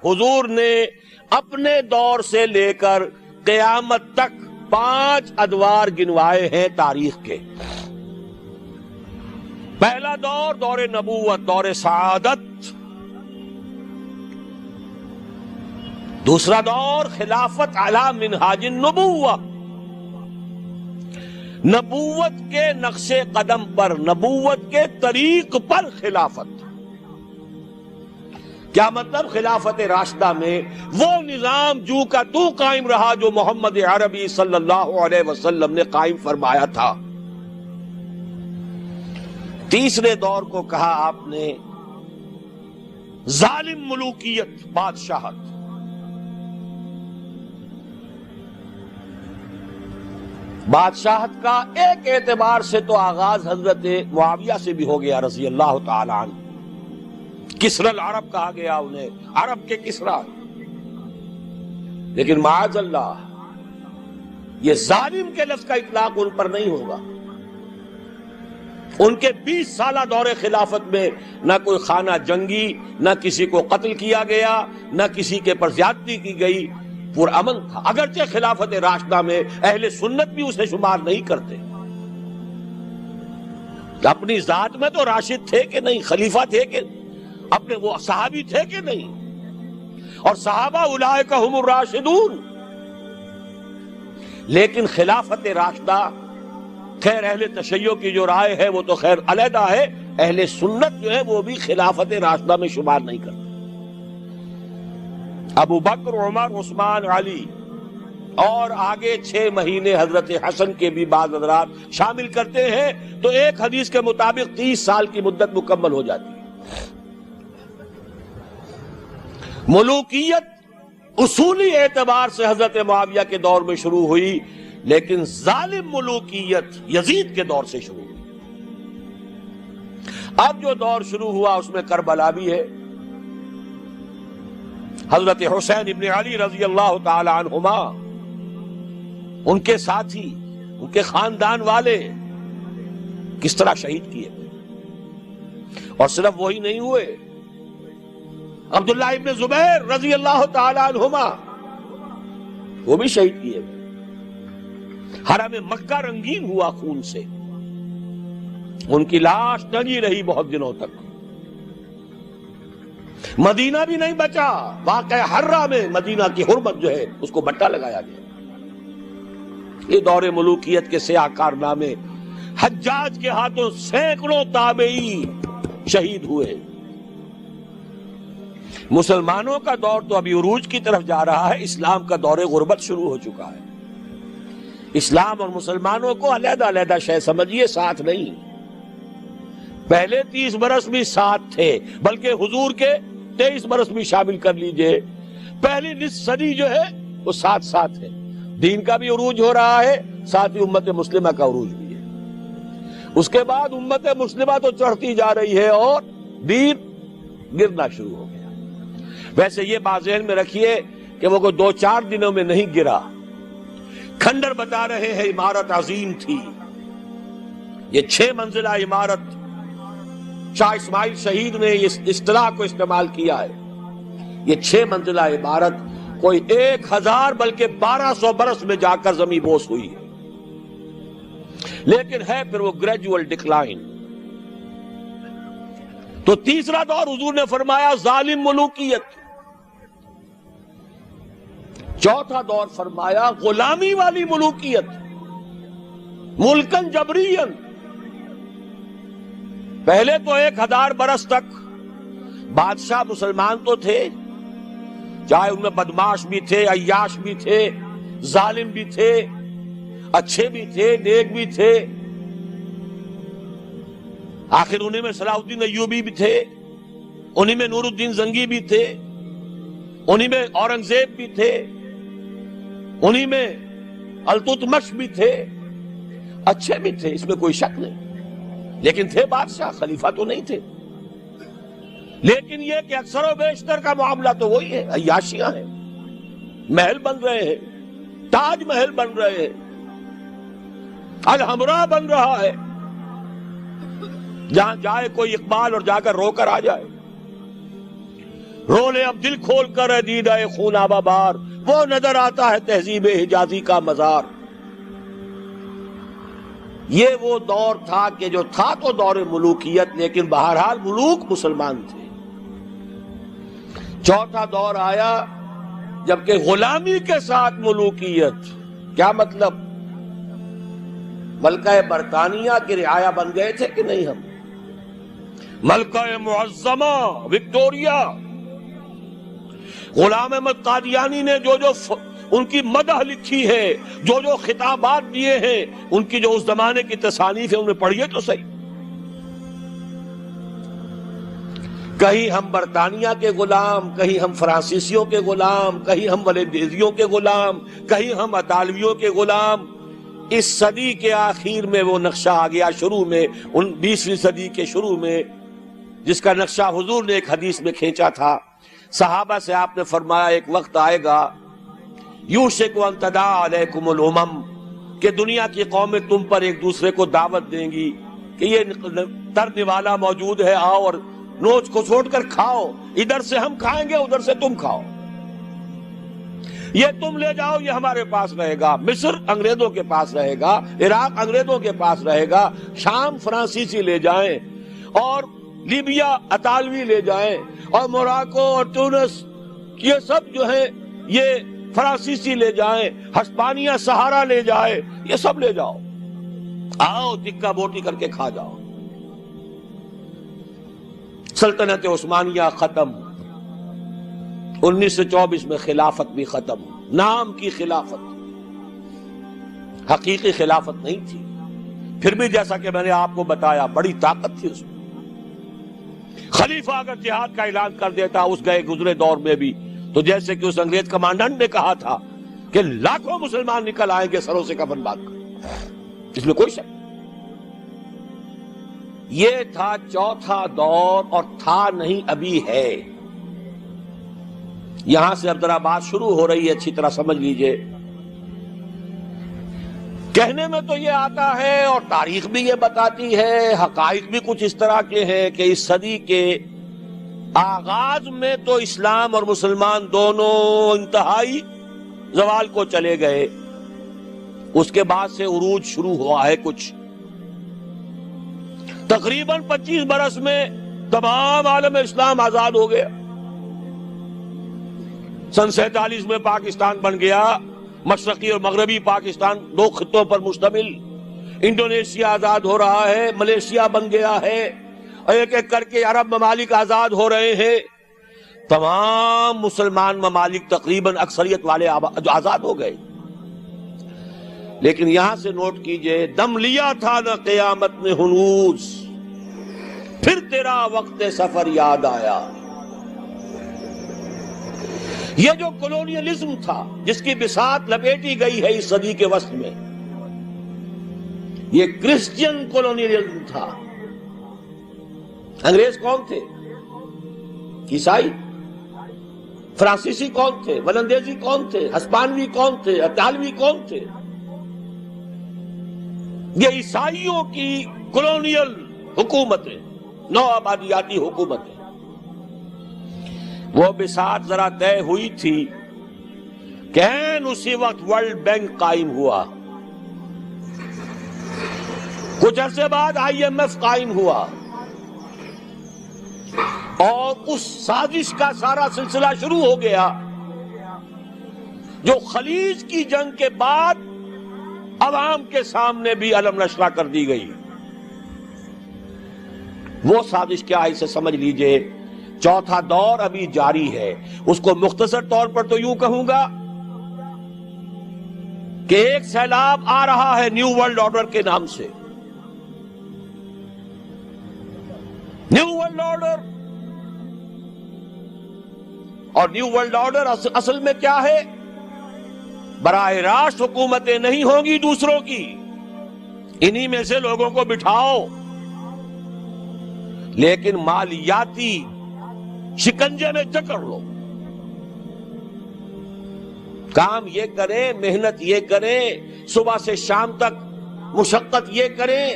حضور نے اپنے دور سے لے کر قیامت تک 5 ادوار گنوائے ہیں تاریخ کے. پہلا دور دور نبوت، دور سعادت. دوسرا دور خلافت علی منہاج النبوہ، نبوت کے نقش قدم پر، نبوت کے طریق پر خلافت. کیا مطلب؟ خلافت راشدہ میں وہ نظام جو کا تو قائم رہا جو محمد عربی صلی اللہ علیہ وسلم نے قائم فرمایا تھا. تیسرے دور کو کہا آپ نے ظالم ملوکیت، بادشاہت. بادشاہت کا ایک اعتبار سے تو آغاز حضرت معاویہ سے بھی ہو گیا رضی اللہ تعالی عنہ. کسری العرب کہا گیا انہیں، عرب کے کسریٰ. لیکن معاذ اللہ یہ ظالم کے لفظ کا اطلاق ان پر نہیں ہوگا. ان کے 20 سالہ دور خلافت میں نہ کوئی خانہ جنگی، نہ کسی کو قتل کیا گیا، نہ کسی کے پر زیادتی کی گئی، پرامن تھا. اگرچہ خلافت راشدہ میں اہل سنت بھی اسے شمار نہیں کرتے. اپنی ذات میں تو راشد تھے کہ نہیں، خلیفہ تھے کہ اپنے وہ صحابی تھے کہ نہیں، اور صحابہ اولئک ھم الراشدون. لیکن خلافت راشدہ، خیر اہل تشیع کی جو رائے ہے وہ تو خیر علیحدہ ہے، اہل سنت جو ہے وہ بھی خلافت راشدہ میں شمار نہیں کرتے. ابو بکر، عمر، عثمان، علی اور آگے 6 مہینے حضرت حسن کے بھی بعض حضرات شامل کرتے ہیں تو ایک حدیث کے مطابق 30 سال کی مدت مکمل ہو جاتی ہے. ملوکیت اصولی اعتبار سے حضرت معاویہ کے دور میں شروع ہوئی، لیکن ظالم ملوکیت یزید کے دور سے شروع ہوئی. اب جو دور شروع ہوا اس میں کربلا بھی ہے. حضرت حسین ابن علی رضی اللہ تعالی عنہما، ان کے ساتھی، ان کے خاندان والے کس طرح شہید کیے. اور صرف وہی نہیں ہوئے، عبداللہ ابن زبیر رضی اللہ تعالی عنہما وہ بھی شہید کیے. حرم مکہ رنگین ہوا خون سے، ان کی لاش ٹنگی رہی بہت دنوں تک. مدینہ بھی نہیں بچا، واقع حرہ میں مدینہ کی حرمت جو ہے اس کو بٹا لگایا گیا. یہ دور ملوکیت کے سیاہ کارنامے. حجاج کے ہاتھوں سینکڑوں تابعی شہید ہوئے. مسلمانوں کا دور تو ابھی عروج کی طرف جا رہا ہے، اسلام کا دور غربت شروع ہو چکا ہے. اسلام اور مسلمانوں کو علیحدہ علیحدہ شے سمجھیے، ساتھ نہیں. پہلے 30 برس بھی ساتھ تھے، بلکہ حضور کے 23 برس بھی شامل کر لیجئے. پہلی نصف صدی جو ہے وہ ساتھ ساتھ ہے. دین کا بھی عروج ہو رہا ہے، ساتھ ہی امت مسلمہ کا عروج بھی ہے. اس کے بعد امت مسلمہ تو چڑھتی جا رہی ہے اور دین گرنا شروع ہو گیا. ویسے یہ بات ذہن میں رکھیے کہ وہ کوئی 2-4 دنوں میں نہیں گرا. کھنڈر بتا رہے ہیں عمارت عظیم تھی. یہ 6 منزلہ عمارت، شاہ اسماعیل شہید نے اس اصطلاح کو استعمال کیا ہے. یہ 6 منزلہ عمارت کوئی 1000 بلکہ 1200 برس میں جا کر زمین بوس ہوئی ہے. لیکن ہے پھر وہ گریجول ڈکلائن. تو تیسرا دور حضور نے فرمایا ظالم ملوکیت. چوتھا دور فرمایا غلامی والی ملوکیت، ملکن جبرین. پہلے تو 1000 برس تک بادشاہ مسلمان تو تھے، چاہے ان میں بدماش بھی تھے، عیاش بھی تھے، ظالم بھی تھے، اچھے بھی تھے، نیک بھی تھے. آخر انہیں میں صلاح الدین ایوبی بھی تھے، انہیں میں نور الدین زنگی بھی تھے، انہیں میں اورنگزیب بھی تھے، انہیں میں التتمش بھی تھے. اچھے بھی تھے، اس میں کوئی شک نہیں. لیکن تھے بادشاہ، خلیفہ تو نہیں تھے. لیکن یہ کہ اکثر و بیشتر کا معاملہ تو وہی ہے، عیاشیاں ہیں. محل بن رہے ہیں، تاج محل بن رہے ہیں، الحمراء بن رہا ہے، جہاں جائے کوئی اقبال اور جا کر رو کر آ جائے. رولے اب دل کھول کر ہے دیدہ خونابہ بار، وہ نظر آتا ہے تہذیب حجازی کا مزار۔ یہ وہ دور تھا کہ جو تھا تو دور ملوکیت، لیکن بہرحال ملوک مسلمان تھے۔ چوتھا دور آیا جبکہ غلامی کے ساتھ ملوکیت۔ کیا مطلب؟ ملکہ برطانیہ کی رعایا بن گئے تھے کہ نہیں ہم؟ ملکہ معظمہ وکٹوریا، غلام احمد قادیانی نے جو ان کی مدح لکھی ہے، جو خطابات دیے ہیں، ان کی جو اس زمانے کی تصانیف ہے انہیں پڑھیے تو صحیح۔ کہیں ہم برطانیہ کے غلام، کہیں ہم فرانسیسیوں کے غلام، کہیں ہم ولندیزیوں کے غلام، کہیں ہم اطالویوں کے غلام۔ اس صدی کے آخر میں وہ نقشہ آ گیا، شروع میں 20ویں صدی کے شروع میں، جس کا نقشہ حضور نے ایک حدیث میں کھینچا تھا۔ صحابہ سے آپ نے فرمایا ایک وقت آئے گا یوشک ان تداعی علیکم الامم، کہ دنیا کی قومیں تم پر ایک دوسرے کو دعوت دیں گی کہ یہ تر نوالا موجود ہے، آؤ اور نوچ کو چھوڑ کر کھاؤ، ادھر سے ہم کھائیں گے ادھر سے تم کھاؤ، یہ تم لے جاؤ یہ ہمارے پاس رہے گا۔ مصر انگریزوں کے پاس رہے گا، عراق انگریزوں کے پاس رہے گا، شام فرانسیسی لے جائیں، اور لیبیا اطالوی لے جائیں، اور موراکو اور تونس یہ سب جو ہے یہ فرانسیسی لے جائیں، ہسپانیہ سہارا لے جائے، یہ سب لے جاؤ، آؤ ٹکا بوٹی کر کے کھا جاؤ۔ سلطنت عثمانیہ ختم، 1924 میں خلافت بھی ختم، نام کی خلافت، حقیقی خلافت نہیں تھی۔ پھر بھی جیسا کہ میں نے آپ کو بتایا بڑی طاقت تھی اس میں۔ خلیفہ اگر جہاد کا اعلان کر دیتا اس گئے گزرے دور میں بھی، تو جیسے کہ اس انگریز کمانڈنٹ نے کہا تھا کہ لاکھوں مسلمان نکل آئیں گے سروں سے کفن باندھ کر، اس میں کوئی شک۔ یہ تھا چوتھا دور، اور تھا نہیں ابھی ہے۔ یہاں سے اب ذرا بات شروع ہو رہی ہے، اچھی طرح سمجھ لیجئے۔ کہنے میں تو یہ آتا ہے اور تاریخ بھی یہ بتاتی ہے، حقائق بھی کچھ اس طرح کے ہیں کہ اس صدی کے آغاز میں تو اسلام اور مسلمان دونوں انتہائی زوال کو چلے گئے، اس کے بعد سے عروج شروع ہوا ہے کچھ۔ تقریباً 25 برس میں تمام عالم اسلام آزاد ہو گیا۔ سن 47 میں پاکستان بن گیا، مشرقی اور مغربی پاکستان 2 خطوں پر مشتمل۔ انڈونیشیا آزاد ہو رہا ہے، ملیشیا بن گیا ہے، ایک ایک کر کے عرب ممالک آزاد ہو رہے ہیں۔ تمام مسلمان ممالک تقریباً اکثریت والے آزاد ہو گئے۔ لیکن یہاں سے نوٹ کیجئے، دم لیا تھا نہ قیامت نے ہنوز، پھر تیرا وقت سفر یاد آیا۔ یہ جو کولونیلزم تھا جس کی بساط لپیٹی گئی ہے اس صدی کے وسط میں، یہ کرسچین کولونیلزم تھا۔ انگریز کون تھے؟ عیسائی۔ فرانسیسی کون تھے؟ ولندیزی کون تھے؟ ہسپانوی کون تھے؟ اطالوی کون تھے؟ یہ عیسائیوں کی کولونیل حکومتیں، نو آبادیاتی حکومتیں، وہ بساط ذرا طے ہوئی تھی کہ اسی وقت ورلڈ بینک قائم ہوا، کچھ عرصے بعد IMF قائم ہوا، اور اس سازش کا سارا سلسلہ شروع ہو گیا جو خلیج کی جنگ کے بعد عوام کے سامنے بھی علم نشرہ کر دی گئی۔ وہ سازش کیا ہے اسے سمجھ لیجئے۔ چوتھا دور ابھی جاری ہے، اس کو مختصر طور پر تو یوں کہوں گا کہ ایک سیلاب آ رہا ہے نیو ورلڈ آرڈر کے نام سے۔ نیو ورلڈ آرڈر، اور نیو ورلڈ آرڈر اصل میں کیا ہے؟ براہ راست حکومتیں نہیں ہوں گی دوسروں کی، انہی میں سے لوگوں کو بٹھاؤ، لیکن مالیاتی شکنجے میں جکڑ لو، کام یہ کریں، محنت یہ کریں، صبح سے شام تک مشقت یہ کریں،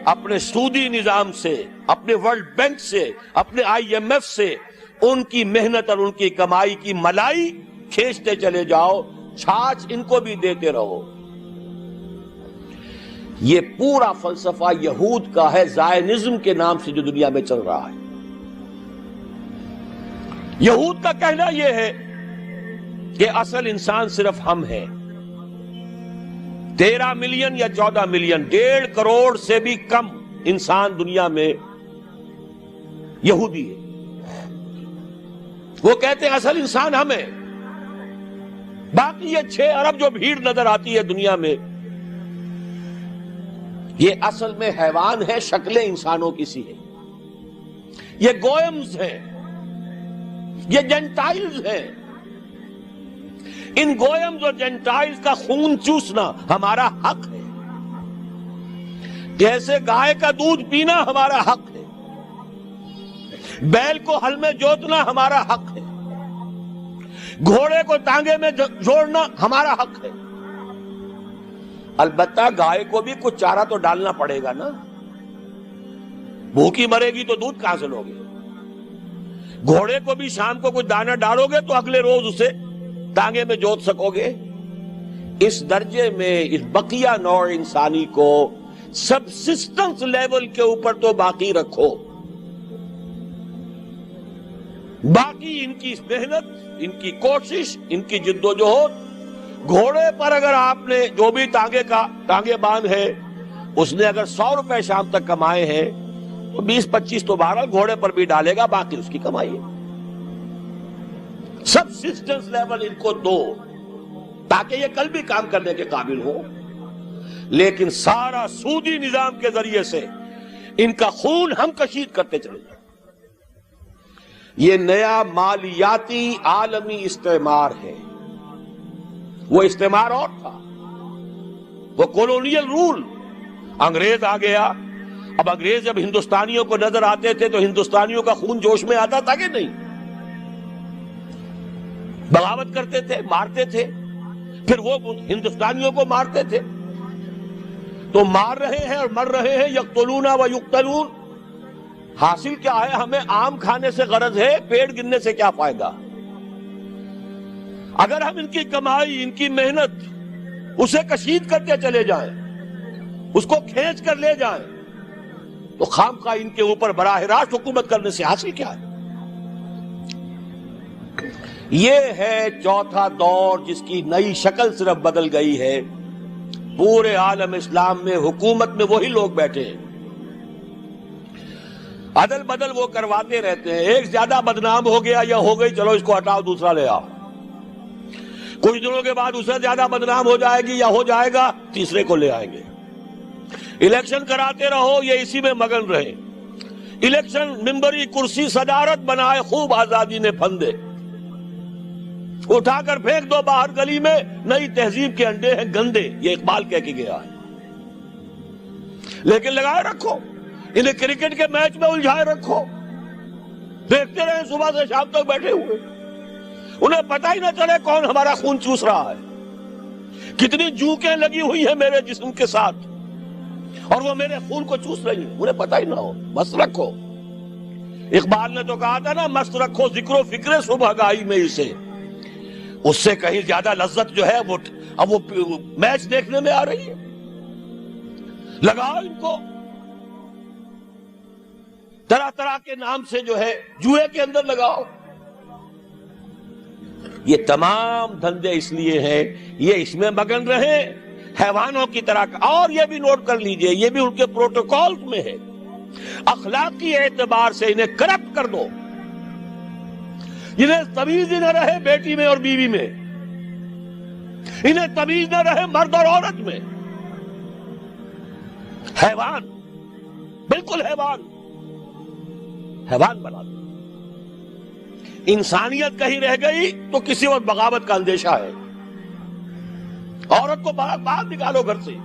اپنے سودی نظام سے، اپنے ورلڈ بینک سے، اپنے IMF سے ان کی محنت اور ان کی کمائی کی ملائی کھینچتے چلے جاؤ، چھاچھ ان کو بھی دیتے رہو۔ یہ پورا فلسفہ یہود کا ہے، زائنزم کے نام سے جو دنیا میں چل رہا ہے۔ یہود کا کہنا یہ ہے کہ اصل انسان صرف ہم ہیں۔ 13 ملین یا 14 ملین، 1.5 کروڑ سے بھی کم انسان دنیا میں یہودی ہے۔ وہ کہتے ہیں اصل انسان ہم ہیں، باقی یہ 6 ارب جو بھیڑ نظر آتی ہے دنیا میں، یہ اصل میں حیوان ہے، شکلیں انسانوں کی سی ہیں، یہ گوئمز ہیں، یہ جینٹائلز ہیں۔ ان گوئمز اور جینٹائلز کا خون چوسنا ہمارا حق ہے، جیسے گائے کا دودھ پینا ہمارا حق ہے، بیل کو ہل میں جوتنا ہمارا حق ہے، گھوڑے کو ٹانگے میں جوڑنا ہمارا حق ہے۔ البتہ گائے کو بھی کچھ چارہ تو ڈالنا پڑے گا نا، بھوکی مرے گی تو دودھ کہاں سے لوگے؟ گھوڑے کو بھی شام کو کچھ دانہ ڈالو گے تو اگلے روز اسے ٹانگے میں جوت سکو گے۔ اس درجے میں اس بقیہ نوع انسانی کو سبسسٹنس لیول کے اوپر تو باقی رکھو، باقی ان کی محنت، ان کی کوشش، ان کی جد و جہد۔ گھوڑے پر اگر آپ نے جو بھی ٹانگے باندھ ہے، اس نے اگر 100 روپے شام تک کمائے ہیں تو 20-25 تو بہرحال گھوڑے پر بھی ڈالے گا، باقی اس کی کمائی ہے۔ سبسسٹنس لیول ان کو دو تاکہ یہ کل بھی کام کرنے کے قابل ہو، لیکن سارا سودی نظام کے ذریعے سے ان کا خون ہم کشید کرتے چلے جائیں۔ یہ نیا مالیاتی عالمی استعمار ہے۔ وہ استعمار اور تھا، وہ کولونیل رول۔ انگریز آ گیا، اب انگریز جب ہندوستانیوں کو نظر آتے تھے تو ہندوستانیوں کا خون جوش میں آتا تھا کہ نہیں؟ بغاوت کرتے تھے، مارتے تھے، پھر وہ ہندوستانیوں کو مارتے تھے۔ تو مار رہے ہیں اور مر رہے ہیں، یقتلون و یقتلون۔ حاصل کیا ہے؟ ہمیں آم کھانے سے غرض ہے، پیڑ گننے سے کیا فائدہ؟ اگر ہم ان کی کمائی، ان کی محنت اسے کشید کرتے چلے جائیں، اس کو کھینچ کر لے جائیں، تو خام خواہ ان کے اوپر براہ راست حکومت کرنے سے حاصل کیا ہے؟ یہ ہے چوتھا دور جس کی نئی شکل صرف بدل گئی ہے۔ پورے عالم اسلام میں حکومت میں وہی لوگ بیٹھے ہیں، عدل بدل وہ کرواتے رہتے ہیں۔ ایک زیادہ بدنام ہو گیا یا ہو گئی، چلو اس کو ہٹاؤ، دوسرا لے آؤ۔ کچھ دنوں کے بعد اسے زیادہ بدنام ہو جائے گی یا ہو جائے گا، تیسرے کو لے آئیں گے۔ الیکشن کراتے رہو، یہ اسی میں مگن رہے۔ الیکشن، ممبری، کرسی، صدارت بنائے، خوب آزادی نے پھندے، اٹھا کر پھینک دو باہر گلی میں۔ نئی تہذیب کے انڈے ہیں گندے، یہ اقبال کہہ کے گیا ہے۔ لیکن لگائے رکھو، انہیں کرکٹ کے میچ میں الجھائے رکھو، دیکھتے رہے صبح سے شام تک بیٹھے ہوئے، انہیں پتہ ہی نہ چلے کون ہمارا خون چوس رہا ہے، کتنی جوکیں لگی ہوئی ہیں میرے جسم کے ساتھ اور وہ میرے خون کو چوس رہی ہیں، انہیں پتہ ہی نہ ہو۔ مست رکھو، اقبال نے تو کہا تھا نا، مست رکھو ذکر و فکر صبح گائی میں اسے۔ اس سے کہیں زیادہ لذت جو ہے وہ اب وہ میچ دیکھنے میں آ رہی ہے۔ لگاؤ ان کو، طرح طرح کے نام سے جو ہے جوئے کے اندر لگاؤ۔ یہ تمام دھندے اس لیے ہیں، یہ اس میں مگن رہے حیوانوں کی طرح۔ اور یہ بھی نوٹ کر لیجئے، یہ بھی ان کے پروٹوکول میں ہے، اخلاقی اعتبار سے انہیں کرپٹ کر دو، انہیں تمیز ہی نہ رہے بیٹی میں اور بیوی میں، انہیں تمیز نہ رہے مرد اور عورت میں۔ حیوان، بالکل حیوان بنا دو۔ انسانیت کہیں رہ گئی تو کسی وقت بغاوت کا اندیشہ ہے۔ عورت کو باہر نکالو گھر سے،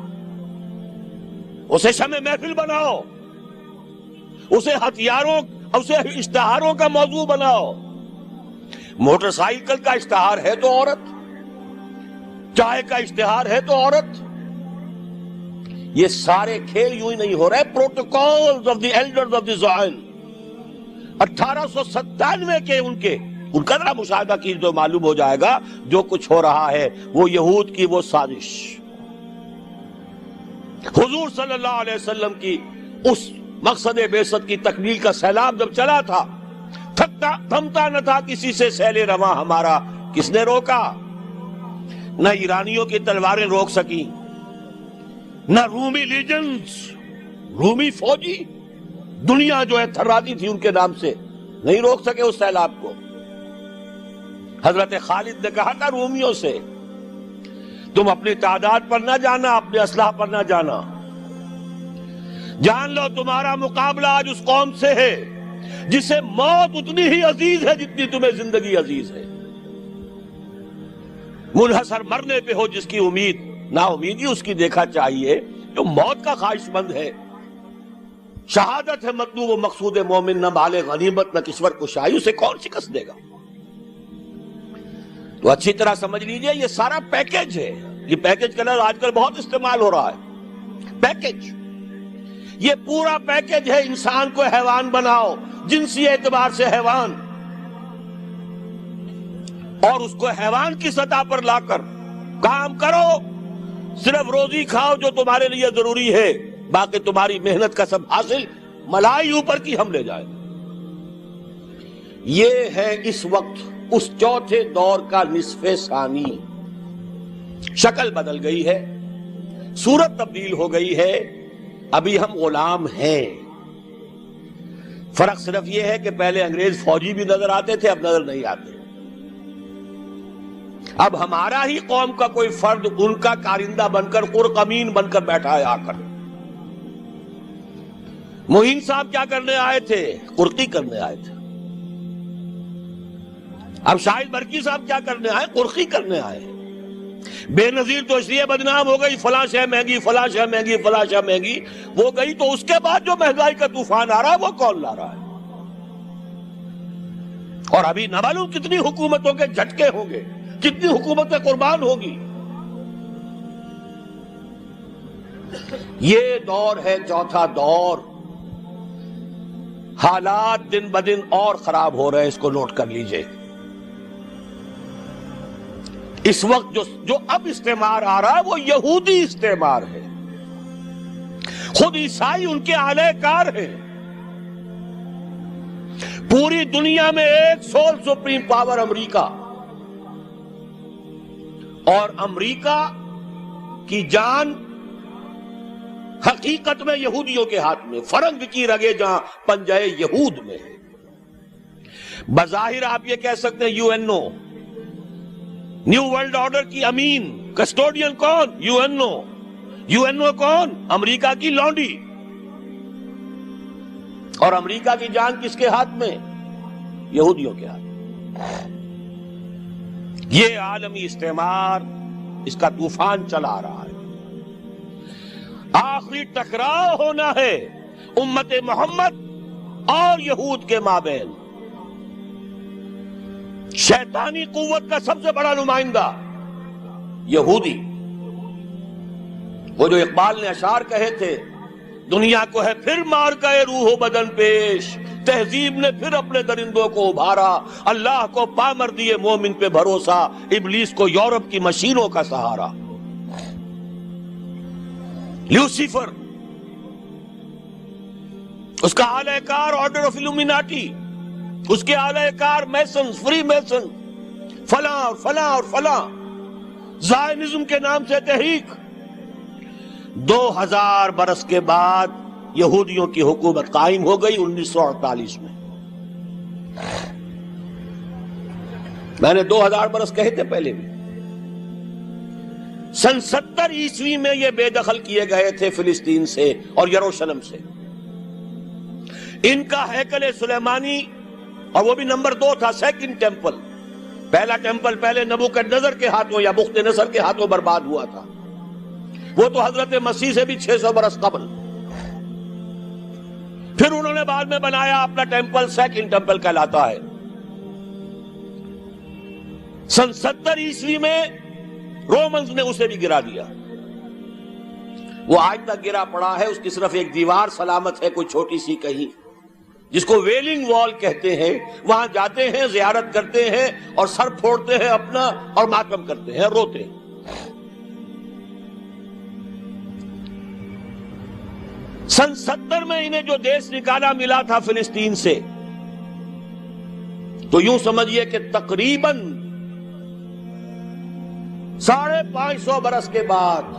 اسے شمع محفل بناؤ، اسے ہتھیاروں، اسے اشتہاروں کا موضوع بناؤ۔ موٹر سائیکل کا اشتہار ہے تو عورت، چائے کا اشتہار ہے تو عورت۔ یہ سارے کھیل یوں ہی نہیں ہو رہے، protocols of the elders of the Zion. 1897 کے ان کا ذرا مشاہدہ کی تو معلوم ہو جائے گا جو کچھ ہو رہا ہے وہ یہود کی وہ سازش، حضور صلی اللہ علیہ وسلم کی اس مقصد بعثت کی تکمیل کا سیلاب جب چلا تھا، تھمتا نہ تھا کسی سے سیل رواں ہمارا، کس نے روکا؟ نہ ایرانیوں کی تلواریں روک سکی، نہ رومی لیجنز، رومی فوجی دنیا جو ہے تھراتی تھی ان کے نام سے، نہیں روک سکے اس سیلاب کو۔ حضرت خالد نے کہا تھا رومیوں سے، تم اپنی تعداد پر نہ جانا، اپنے اسلحہ پر نہ جانا، جان لو تمہارا مقابلہ آج اس قوم سے ہے جسے موت اتنی ہی عزیز ہے جتنی تمہیں زندگی عزیز ہے، منحصر مرنے پہ ہو جس کی امید، نا امیدی اس کی دیکھا چاہیے جو موت کا خواہش مند ہے۔ شہادت ہے مطلوب و مقصود مومن، نہ مال غنیمت نہ کشور کشائی، اسے کون شکست دے گا؟ تو اچھی طرح سمجھ لیجئے یہ سارا پیکج ہے، یہ پیکج کا لفظ آج کل بہت استعمال ہو رہا ہے، پیکج، یہ پورا پیکج ہے، انسان کو حیوان بناؤ، جنسی اعتبار سے حیوان، اور اس کو حیوان کی سطح پر لا کر کام کرو، صرف روزی کھاؤ جو تمہارے لیے ضروری ہے، باقی تمہاری محنت کا سب حاصل ملائی اوپر کی ہم لے جائیں۔ یہ ہے اس وقت اس چوتھے دور کا نصف ثانی۔ شکل بدل گئی ہے، صورت تبدیل ہو گئی ہے، ابھی ہم غلام ہیں۔ فرق صرف یہ ہے کہ پہلے انگریز فوجی بھی نظر آتے تھے، اب نظر نہیں آتے۔ اب ہمارا ہی قوم کا کوئی فرد ان کا کارندہ بن کر، قرقمین بن کر بیٹھا ہے آ کر۔ معین صاحب کیا کرنے آئے تھے؟ قرقی کرنے آئے تھے۔ اب شاہد برکی صاحب کیا کرنے آئے؟ قرقی کرنے آئے۔ بے نظیر تو اس لیے بدنام ہو گئی، فلاں شے مہنگی، فلاں شے مہنگی، فلاں شے مہنگی، وہ گئی تو اس کے بعد جو مہنگائی کا طوفان آ رہا ہے وہ کون لا رہا ہے؟ اور ابھی نہ معلوم کتنی حکومتوں کے جھٹکے ہوں گے، کتنی حکومتیں قربان ہوگی۔ یہ دور ہے چوتھا دور، حالات دن بدن اور خراب ہو رہے ہیں، اس کو نوٹ کر لیجئے۔ اس وقت جو اب استعمار آ رہا ہے وہ یہودی استعمار ہے، خود عیسائی ان کے اعلی کار ہیں۔ پوری دنیا میں ایک سول سپریم پاور امریکہ، اور امریکہ کی جان حقیقت میں یہودیوں کے ہاتھ میں، فرنگ کی رگے جہاں پنجے یہود میں ہے۔ بظاہر آپ یہ کہہ سکتے ہیں U N O, new world order کی امین کسٹوڈین کون؟ U N O. U N O کون؟ امریکہ کی لونڈی۔ اور امریکہ کی جان کس کے ہاتھ میں؟ یہودیوں کے ہاتھ میں۔ یہ عالمی استعمار، اس کا طوفان چلا رہا ہے۔ آخری ٹکراؤ ہونا ہے امت محمد اور یہود کے مابین۔ شیطانی قوت کا سب سے بڑا نمائندہ یہودی، وہ جو اقبال نے اشعار کہے تھے، دنیا کو ہے پھر مار گئے روح و بدن پیش، تہذیب نے پھر اپنے درندوں کو ابھارا، اللہ کو پامر دیے مومن پہ بھروسہ، ابلیس کو یورپ کی مشینوں کا سہارا۔ لیوسیفر، اس کا اعلی کار آرڈر آف الومیناٹی، اس کے اعلی کار میسن، فری میسن، فلاں اور فلاں اور فلاں، زائنزم کے نام سے تحریک۔ 2000 برس کے بعد یہودیوں کی حکومت قائم ہو گئی 1948 میں۔ میں نے 2000 برس کہے تھے پہلے بھی۔ سن 70 عیسوی میں یہ بے دخل کیے گئے تھے فلسطین سے اور یروشلم سے۔ ان کا ہیکل سلیمانی، اور وہ بھی نمبر 2 تھا، سیکنڈ ٹیمپل۔ پہلا ٹیمپل پہلے نبوکدنضر کے ہاتھوں یا بخت نصر کے ہاتھوں برباد ہوا تھا، وہ تو حضرت مسیح سے بھی 600 برس قبل۔ پھر انہوں نے بعد میں بنایا اپنا ٹیمپل، سیکنڈ ٹیمپل کہلاتا ہے۔ سن 70 عیسوی میں رومنز نے اسے بھی گرا دیا، وہ آج تک گرا پڑا ہے، اس کی صرف ایک دیوار سلامت ہے، کوئی چھوٹی سی کہیں۔ جس کو ویلنگ وال کہتے ہیں، وہاں جاتے ہیں، زیارت کرتے ہیں اور سر پھوڑتے ہیں اپنا اور ماتم کرتے ہیں، روتے ہیں۔ سن 70 میں انہیں جو دیش نکالا ملا تھا فلسطین سے، تو یوں سمجھیے کہ تقریباً 550 برس کے بعد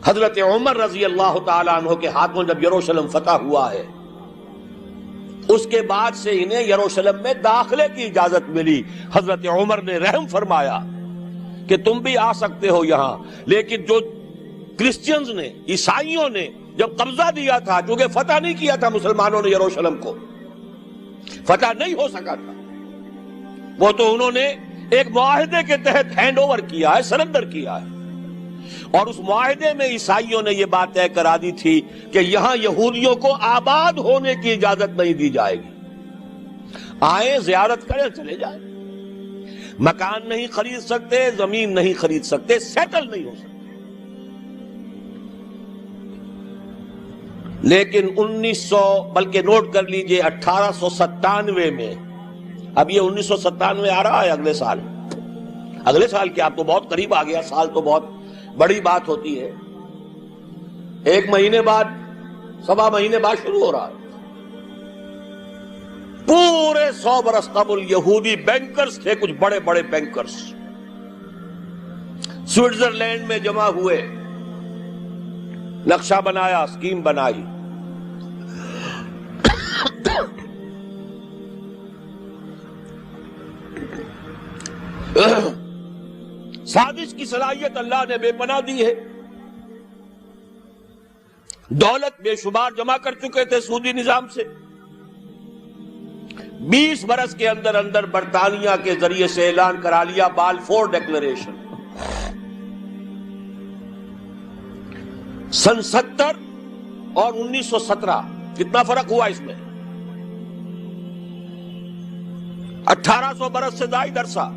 حضرت عمر رضی اللہ تعالیٰ عنہ کے ہاتھوں جب یروشلم فتح ہوا ہے، اس کے بعد سے انہیں یروشلم میں داخلے کی اجازت ملی۔ حضرت عمر نے رحم فرمایا کہ تم بھی آ سکتے ہو یہاں، لیکن جو کرسچنز نے، عیسائیوں نے جب قبضہ دیا تھا، چونکہ فتح نہیں کیا تھا مسلمانوں نے یروشلم کو، فتح نہیں ہو سکا تھا، وہ تو انہوں نے ایک معاہدے کے تحت ہینڈ اوور کیا ہے، سرنڈر کیا ہے، اور اس معاہدے میں عیسائیوں نے یہ بات طے کرا دی تھی کہ یہاں یہودیوں کو آباد ہونے کی اجازت نہیں دی جائے گی، آئیں زیارت کریں چلے جائیں، مکان نہیں خرید سکتے، زمین نہیں خرید سکتے، سیٹل نہیں ہو سکتے۔ لیکن 1900 بلکہ نوٹ کر لیجئے 1897 میں، اب یہ 1997 آ رہا ہے اگلے سال کیا، آپ تو بہت قریب آ گیا، سال تو بہت بڑی بات ہوتی ہے، 1 مہینے بعد، 1.25 مہینے بعد شروع ہو رہا ہے۔ پورے 100 برس قبل یہودی بینکرز تھے، کچھ بڑے بڑے بینکرز سوئٹزرلینڈ میں جمع ہوئے، نقشہ بنایا، اسکیم بنائی، سازش کی صلاحیت اللہ نے بے پناہ دی ہے، دولت بے شمار جمع کر چکے تھے سودی نظام سے، 20 برس کے اندر اندر برطانیہ کے ذریعے سے اعلان کرا لیا بالفور ڈیکلریشن۔ سن 70 اور 1917 کتنا فرق ہوا اس میں؟ 1800 برس سے زائد عرصہ۔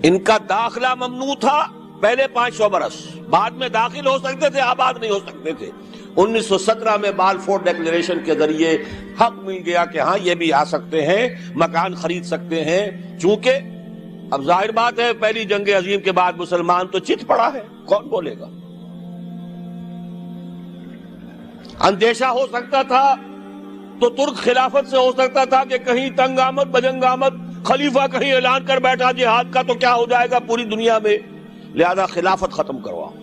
ان کا داخلہ ممنوع تھا پہلے 500 برس، بعد میں داخل ہو سکتے تھے، آباد نہیں ہو سکتے تھے۔ 1917 میں بالفور ڈیکلریشن کے ذریعے حق مل گیا کہ ہاں یہ بھی آ سکتے ہیں، مکان خرید سکتے ہیں، چونکہ اب ظاہر بات ہے پہلی جنگ عظیم کے بعد مسلمان تو چت پڑا ہے، کون بولے گا؟ اندیشہ ہو سکتا تھا تو ترک خلافت سے ہو سکتا تھا کہ کہیں تنگ آمد بجنگ آمد خلیفہ کہیں اعلان کر بیٹھا جہاد کا تو کیا ہو جائے گا پوری دنیا میں، لہذا خلافت ختم کرواؤ۔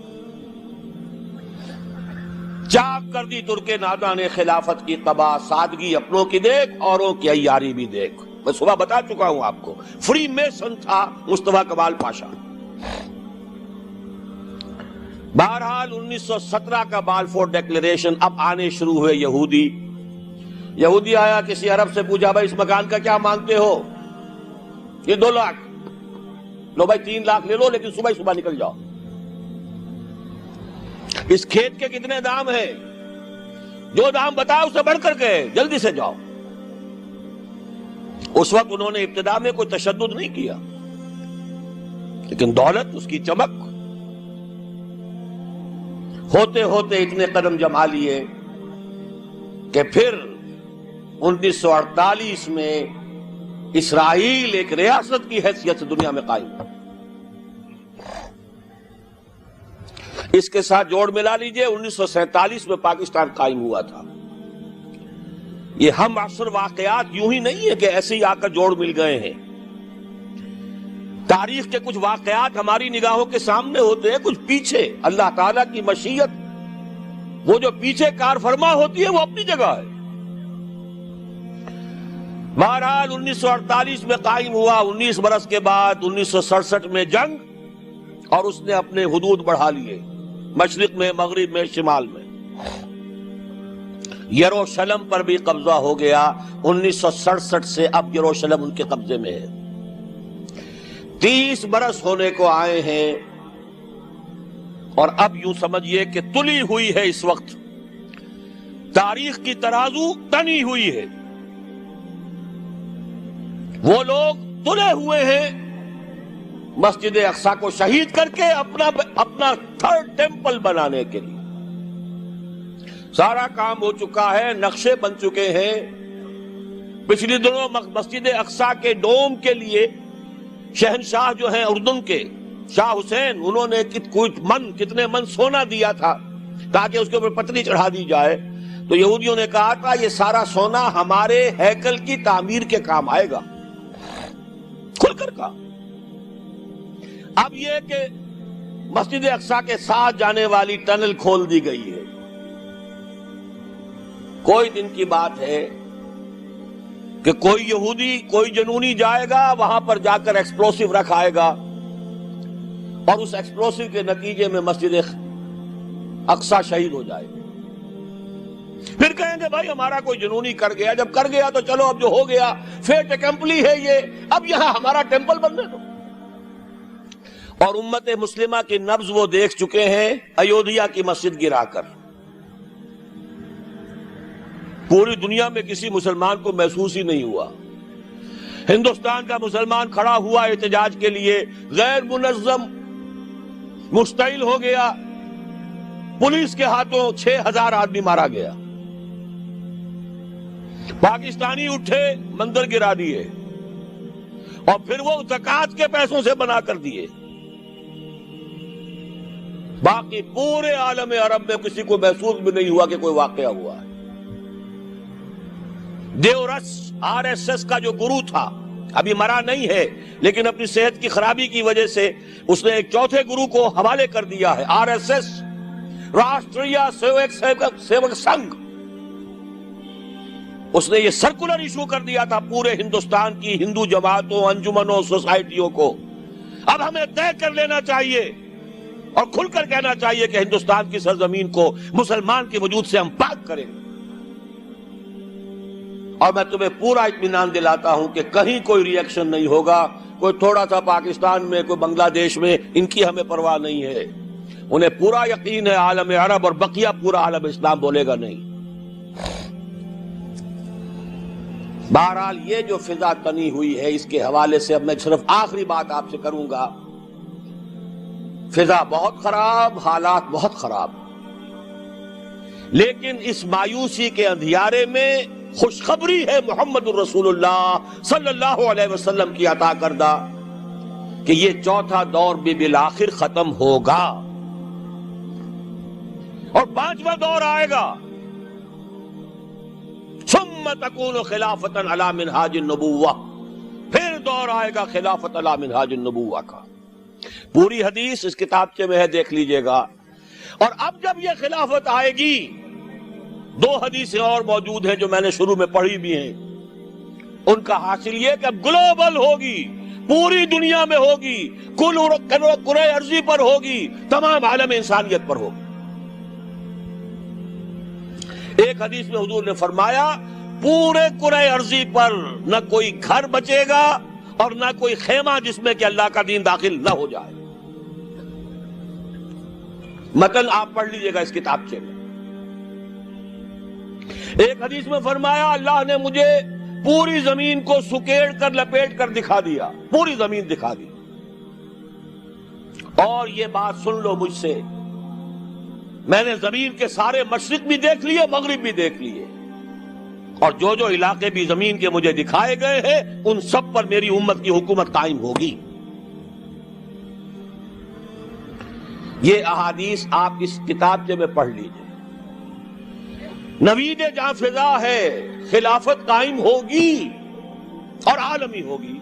چاک کر دی ترک ناداں نے خلافت کی قبا، سادگی اپنوں کی دیکھ اوروں کی عیاری بھی دیکھ۔ میں صبح بتا چکا ہوں آپ کو، فری میسن تھا مصطفیٰ کمال پاشا۔ بہرحال 1917 کا بالفور ڈیکلریشن، اب آنے شروع ہوئے یہودی آیا، کسی عرب سے پوچھا بھائی اس مکان کا کیا مانگتے ہو؟ یہ 2 لاکھ، لو بھائی 3 لاکھ لے لو، لیکن صبح ہی صبح نکل جاؤ۔ اس کھیت کے کتنے دام ہیں؟ جو دام بتایا اسے بڑھ کر کے، جلدی سے جاؤ۔ اس وقت انہوں نے ابتدا میں کوئی تشدد نہیں کیا، لیکن دولت، اس کی چمک، ہوتے ہوتے اتنے قدم جما لیے کہ پھر 1948 میں اسرائیل ایک ریاست کی حیثیت سے دنیا میں قائم ہوا۔ اس کے ساتھ جوڑ ملا لیجئے 1947 میں پاکستان قائم ہوا تھا۔ یہ ہم عصر واقعات یوں ہی نہیں ہے کہ ایسے ہی آ کر جوڑ مل گئے ہیں، تاریخ کے کچھ واقعات ہماری نگاہوں کے سامنے ہوتے ہیں، کچھ پیچھے اللہ تعالیٰ کی مشیت، وہ جو پیچھے کار فرما ہوتی ہے وہ اپنی جگہ ہے۔ بہرحال 1948 میں قائم ہوا، 19 برس کے بعد 1967 میں جنگ، اور اس نے اپنے حدود بڑھا لیے، مشرق میں، مغرب میں، شمال میں۔ یروشلم پر بھی قبضہ ہو گیا 1967 سے، اب یروشلم ان کے قبضے میں ہے۔ 30 برس ہونے کو آئے ہیں، اور اب یوں سمجھیے کہ تلی ہوئی ہے اس وقت، تاریخ کی ترازو تنی ہوئی ہے۔ وہ لوگ تلے ہوئے ہیں مسجد اقصی کو شہید کر کے اپنا 3rd ٹیمپل بنانے کے لیے۔ سارا کام ہو چکا ہے، نقشے بن چکے ہیں. پچھلے دنوں مسجد اقصی کے ڈوم کے لیے شہنشاہ جو ہیں اردن کے شاہ حسین، انہوں نے کتنے من سونا دیا تھا تاکہ اس کے اوپر پتری چڑھا دی جائے. تو یہودیوں نے کہا تھا یہ سارا سونا ہمارے ہیکل کی تعمیر کے کام آئے گا. کھل کر کہا. اب یہ کہ مسجد اقصی کے ساتھ جانے والی ٹنل کھول دی گئی ہے. کوئی دن کی بات ہے کہ کوئی یہودی، کوئی جنونی جائے گا وہاں پر جا کر ایکسپلوسیو رکھ آئے گا، اور اس ایکسپلوسیو کے نتیجے میں مسجد اقصی شہید ہو جائے گا. پھر کہیں گے بھائی ہمارا کوئی جنونی کر گیا، جب کر گیا تو چلو اب جو ہو گیا فیٹ اکمپلی ہے یہ، اب یہاں ہمارا ٹیمپل بننے دو. اور امت مسلمہ کی نبض وہ دیکھ چکے ہیں ایودھیا کی مسجد گرا کر. پوری دنیا میں کسی مسلمان کو محسوس ہی نہیں ہوا. ہندوستان کا مسلمان کھڑا ہوا احتجاج کے لیے، غیر منظم مشتعل ہو گیا، پولیس کے ہاتھوں 6000 آدمی مارا گیا. پاکستانی اٹھے، مندر گرا دیے، اور پھر وہ زکوٰۃ کے پیسوں سے بنا کر دیے. باقی پورے عالم عرب میں کسی کو محسوس بھی نہیں ہوا کہ کوئی واقعہ ہوا ہے. دیورس RSS کا جو گرو تھا، ابھی مرا نہیں ہے لیکن اپنی صحت کی خرابی کی وجہ سے اس نے ایک چوتھے گرو کو حوالے کر دیا ہے، RSS راشٹریہ سیوک سنگھ. اس نے یہ سرکولر ایشو کر دیا تھا پورے ہندوستان کی ہندو جماعتوں، انجمنوں، سوسائٹیوں کو. اب ہمیں طے کر لینا چاہیے اور کھل کر کہنا چاہیے کہ ہندوستان کی سرزمین کو مسلمان کے وجود سے ہم پاک کریں. اور میں تمہیں پورا اطمینان دلاتا ہوں کہ کہیں کوئی ری ایکشن نہیں ہوگا. کوئی تھوڑا سا پاکستان میں، کوئی بنگلہ دیش میں، ان کی ہمیں پرواہ نہیں ہے. انہیں پورا یقین ہے عالم عرب اور بقیہ پورا عالم اسلام بولے گا نہیں. بہرحال یہ جو فضا تنی ہوئی ہے اس کے حوالے سے اب میں صرف آخری بات آپ سے کروں گا. فضا بہت خراب، حالات بہت خراب، لیکن اس مایوسی کے اندھیارے میں خوشخبری ہے محمد الرسول اللہ صلی اللہ علیہ وسلم کی عطا کردہ کہ یہ چوتھا دور بھی بالآخر ختم ہوگا اور 5واں دور آئے گا. ثم تکون خلافۃ علی منہاج النبوہ، پھر دور آئے گا خلافت علی منہاج النبوہ کا. پوری حدیث اس کتابچے میں ہے، دیکھ لیجئے گا. اور اب جب یہ خلافت آئے گی، 2 حدیثیں اور موجود ہیں جو میں نے شروع میں پڑھی بھی ہیں. ان کا حاصل یہ کہ اب گلوبل ہوگی، پوری دنیا میں ہوگی، کل کرۂ ارضی پر ہوگی، تمام عالم انسانیت پر ہوگی. ایک حدیث میں حضور نے فرمایا پورے کرۂ ارضی پر نہ کوئی گھر بچے گا اور نہ کوئی خیمہ جس میں کہ اللہ کا دین داخل نہ ہو جائے. متن آپ پڑھ لیجئے گا اس کتابچے میں. ایک حدیث میں فرمایا اللہ نے مجھے پوری زمین کو سکیڑ کر لپیٹ کر دکھا دیا، پوری زمین دکھا دی. اور یہ بات سن لو مجھ سے، میں نے زمین کے سارے مشرق بھی دیکھ لیے، مغرب بھی دیکھ لیے، اور جو جو علاقے بھی زمین کے مجھے دکھائے گئے ہیں ان سب پر میری امت کی حکومت قائم ہوگی. یہ احادیث آپ اس کتابچے میں پڑھ لیجئے. نوید جہاں فضا ہے، خلافت قائم ہوگی اور عالمی ہوگی.